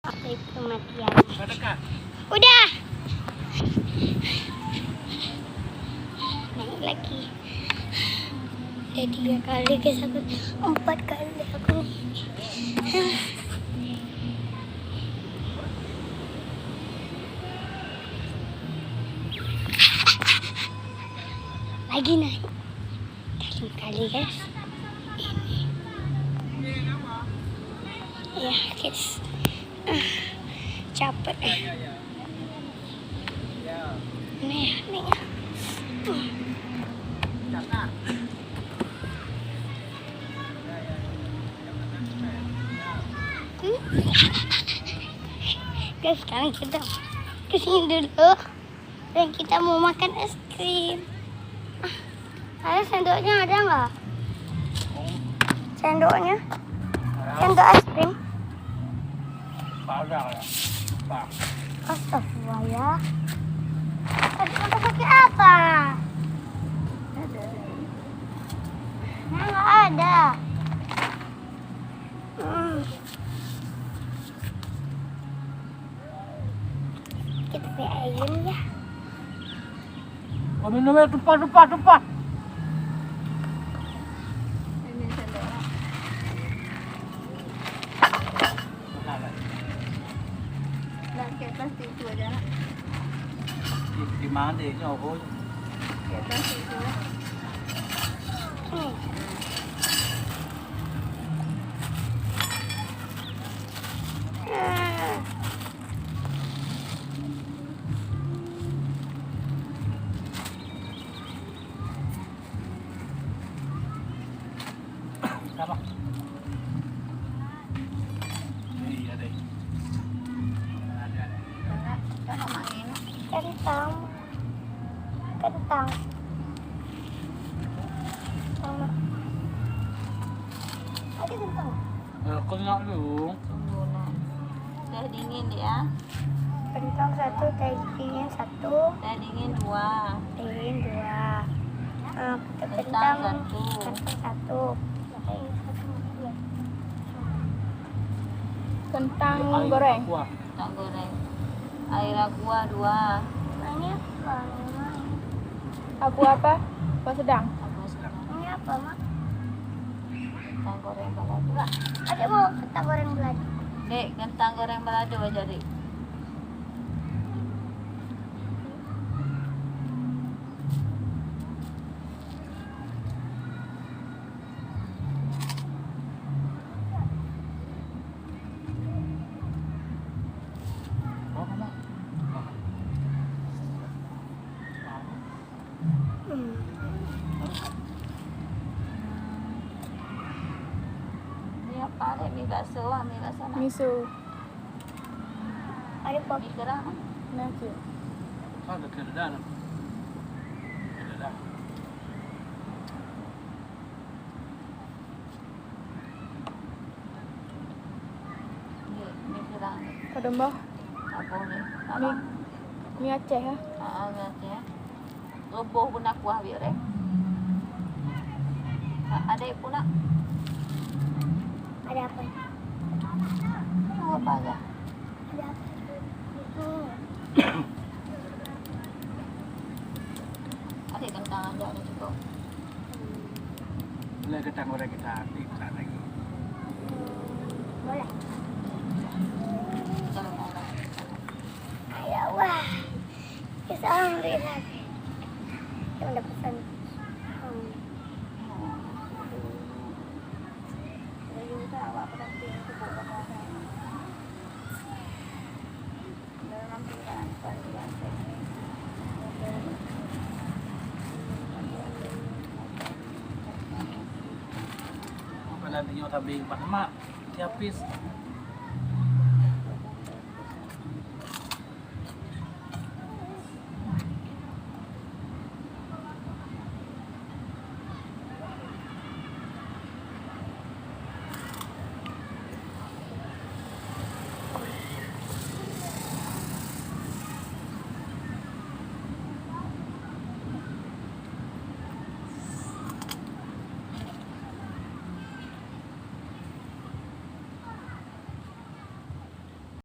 Sampai kematian. Udah. Naik lagi. Udah 3 kali guys, aku 4 kali aku. Lagi naik. 3 kali guys. Ini. Ya guys. Capek. Nih. Guys, sekarang kita kesini dulu dan kita mau makan es krim. Ada sendoknya, ada nggak? Sendoknya? Sendok es krim? Astagfirullah. Tadi kita pakai apa? Nggak ada. Kita pakai ayam ya. Oh, minumnya tumpah. Ini sendoknya. Nah, kita situ aja. Di mana deh, nyoba. Kita situ. Apa? Iya deh. Kentang. Ada kentang. Kena dulu. Tunggu nah. Teh dingin ya. Kentang 1, teh dingin 1, Teh dingin 2. dingin 2. Kentang 1. Kentang 1. Kentang goreng. Kentang goreng. Air aqua 2. Ini apa? Aku apa? Apa sedang? Aku sedang. Ini apa, Mak? Kentang goreng balado. Ada mau kentang goreng belanja? Dek, kentang goreng balado aja dek. Ini apa dek? Mie bakso ah, mie bakso nak. Miso. Ada pop. Mie kerang. Nasi. Ada kerdan. Mie kerang. Ada mbah. Apa ni? Mie, mie Aceh ya. Mie Aceh. Rebus pun aku ambil dek. Ada pun nak. Ada apa? Apa aja? Ada apa? Ada kentang aja ada cukup. Boleh kentang goreng kita di sana lagi. Boleh. Kalau mau lah. Ayo wah. Kita ambil lagi. Kita udah pesan. Kalau nanti nyoba tabing, Pak Mak, tiap pis.